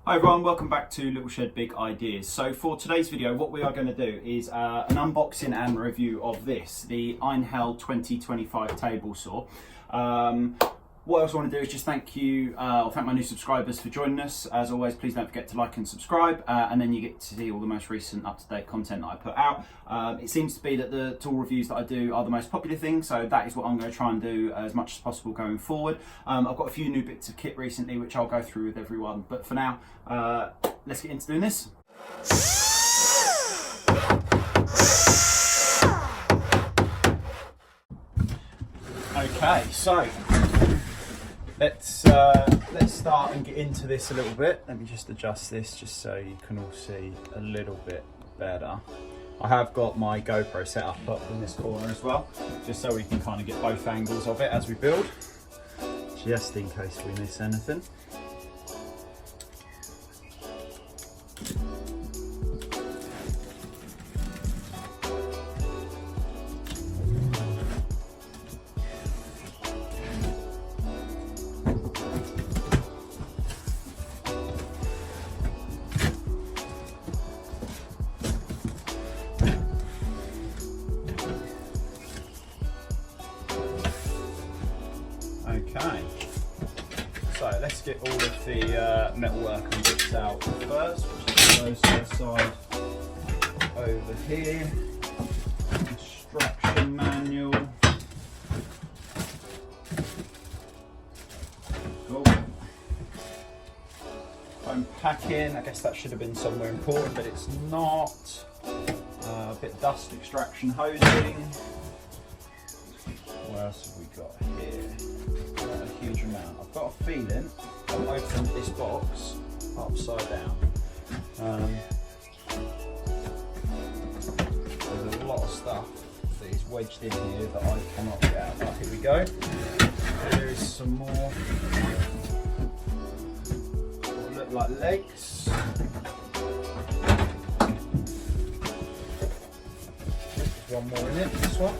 Hi everyone, welcome back to Little Shed Big Ideas. So for today's video, what we are going to do is an unboxing and review of this, the Einhell 2025 table saw. What else I want to do is just thank my new subscribers for joining us. As always, please don't forget to like and subscribe, and then you get to see all the most recent up-to-date content that I put out. It seems to be that the tool reviews that I do are the most popular thing, so that is what I'm going to try and do as much as possible going forward. I've got a few new bits of kit recently which I'll go through with everyone, but for now, let's get into doing this. Okay, so let's start and get into this a little bit. Let me just adjust this just so you can all see a little bit better. I have got my GoPro set up in this corner as well, just so we can kind of get both angles of it as we build, just in case we miss anything. Okay, so let's get all of the metalwork and bits out first, which goes to the side over here. Instruction manual. Cool. Foam packing, I guess that should have been somewhere important, but it's not. A bit of dust extraction hosing. What else have we got here? Not a huge amount. I've got a feeling I've opened this box upside down. There's a lot of stuff that is wedged in here that I cannot get out. Right, here we go. There is some more what look like legs. One more in it, this one.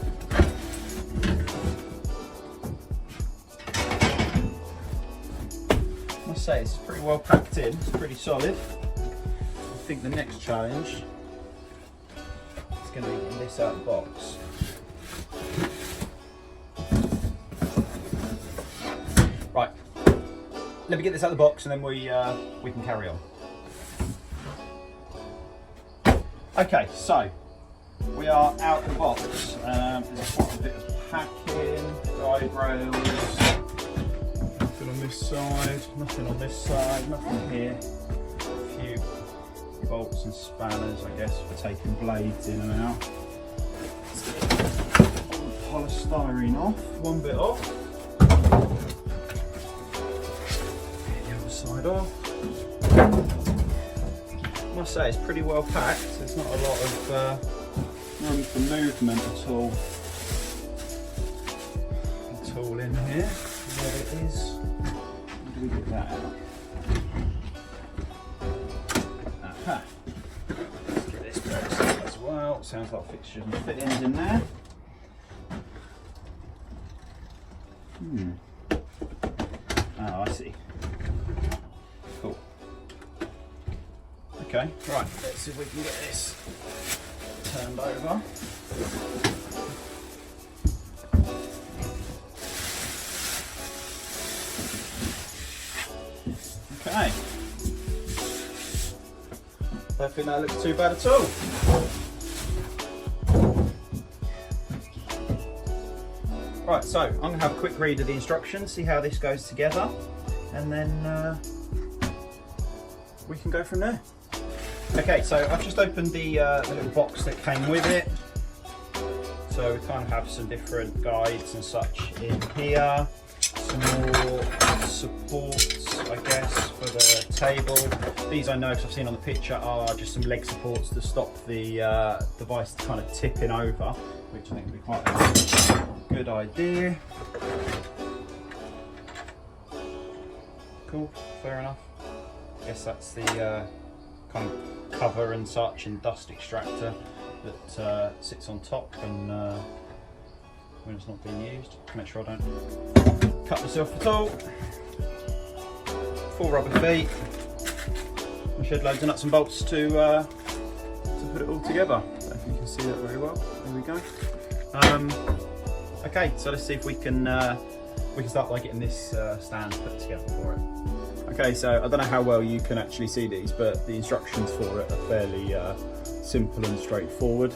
I must say it's pretty well packed in, it's pretty solid. I think the next challenge is going to be getting this out of the box. Right, let me get this out of the box and then we can carry on. Okay, so we are out of the box. There's quite a bit of packing, guide rails. Nothing on this side, nothing on this side, nothing here. A few bolts and spanners, I guess, for taking blades in and out. Polystyrene off, one bit off. The other side off. I must say it's pretty well packed. There's not a lot of room for movement at all in here. There it is. How do we get that out? Aha. Let's get this box out as well. Sounds like fixtures and fittings in there. Oh, I see. Cool. Okay, right, let's see if we can get this turned over. Okay. Don't think that looks too bad at all. Right, so I'm going to have a quick read of the instructions, see how this goes together, and then we can go from there. Okay, so I've just opened the little box that came with it. So we kind of have some different guides and such in here. Some more supports, I guess, for the table. These I know, because I've seen on the picture, are just some leg supports to stop the device kind of tipping over, which I think would be quite a good idea. Cool, fair enough. I guess that's the kind of cover and such and dust extractor that sits on top and when it's not being used. Make sure I don't cut myself at all. Full rubber feet. shed loads of nuts and bolts to put it all together. I don't know if you can see that very well. There we go. Okay, so let's see if we can start by getting this stand put together for it. Okay, so I don't know how well you can actually see these, but the instructions for it are fairly simple and straightforward.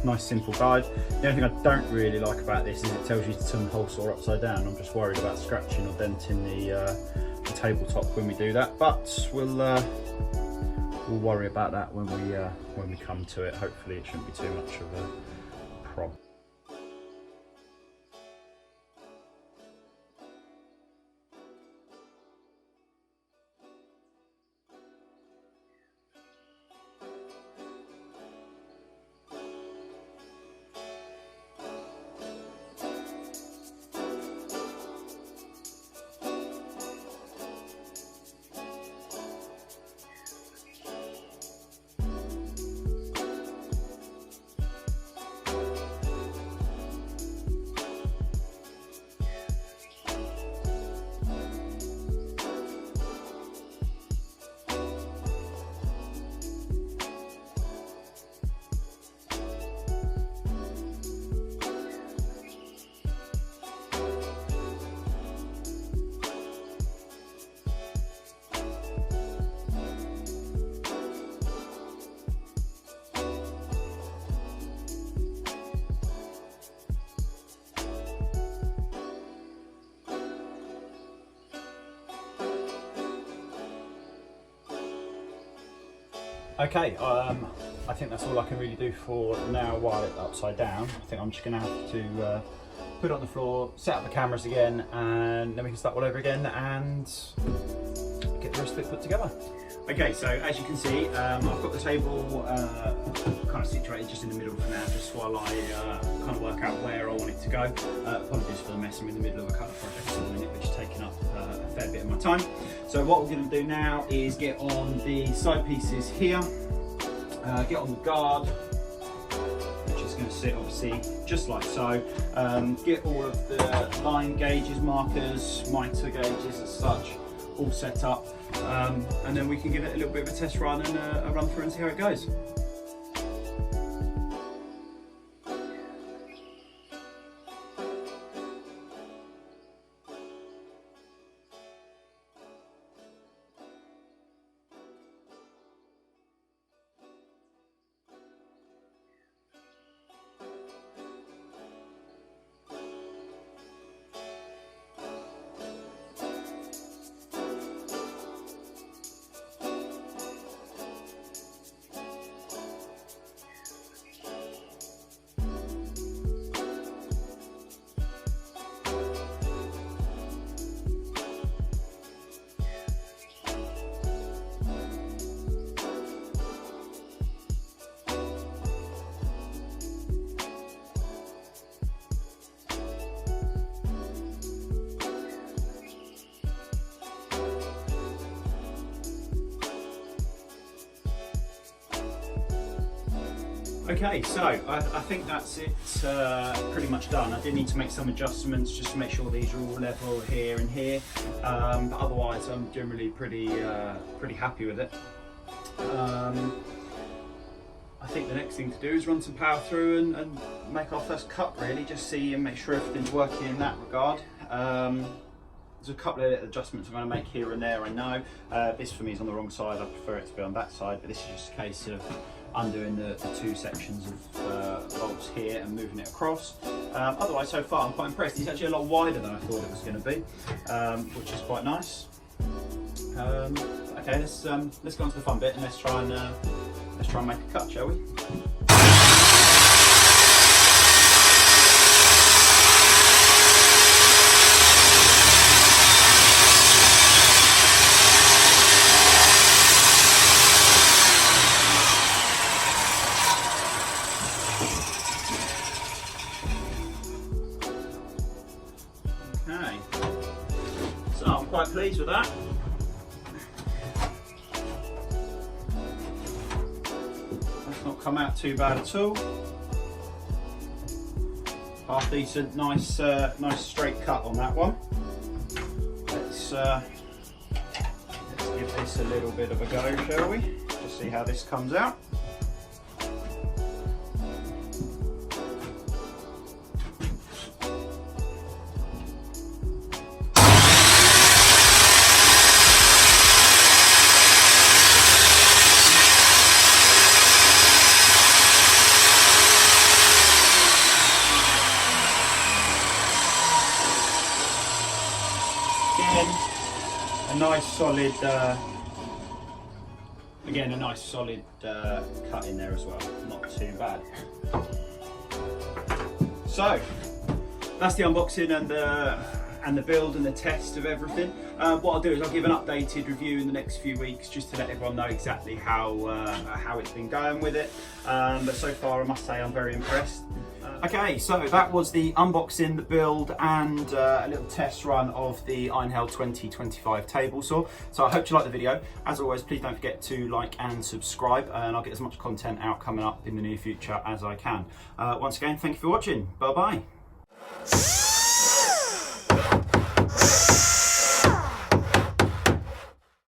Nice simple guide. The only thing I don't really like about this is it tells you to turn the whole saw upside down. I'm just worried about scratching or denting the tabletop when we do that, but we'll worry about that when we come to it. Hopefully it shouldn't be too much of a problem. Okay, I think that's all I can really do for now while it's upside down. I think I'm just going to have to put it on the floor, set up the cameras again, and then we can start all over again and get the rest of it put together. Okay, so as you can see, I've got the table kind of situated just in the middle for now, just while I kind of work out where I want it to go. Apologies for the mess, I'm in the middle of a couple of projects at the minute, which is taking up a fair bit of my time. So what we're going to do now is get on the side pieces here, get on the guard, which is going to sit obviously just like so, get all of the line gauges, markers, mitre gauges as such, all set up, and then we can give it a little bit of a test run and a run through and see how it goes. Okay, so I think that's it pretty much done. I did need to make some adjustments just to make sure these are all level here and here, but otherwise I'm generally pretty happy with it. I think the next thing to do is run some power through and make our first cut, really, just see and make sure everything's working in that regard. There's a couple of adjustments I'm going to make here and there, I know. This for me is on the wrong side, I prefer it to be on that side, but this is just a case of undoing the two sections of bolts here and moving it across. Otherwise, so far I'm quite impressed. It's actually a lot wider than I thought it was going to be, which is quite nice. Okay, let's go on to the fun bit and let's try and make a cut, shall we? Okay, so I'm quite pleased with that. That's not come out too bad at all. Half decent, nice straight cut on that one. Let's give this a little bit of a go, shall we? Just see how this comes out. Again, a nice solid cut in there as well, not too bad. So that's the unboxing and the build and the test of everything. What I'll do is I'll give an updated review in the next few weeks just to let everyone know exactly how it's been going with it. But so far I must say I'm very impressed. Okay, so that was the unboxing, the build and a little test run of the Einhell 2025 table saw. So I hope you liked the video. As always, please don't forget to like and subscribe, and I'll get as much content out coming up in the near future as I can. Once again, thank you for watching. Bye bye.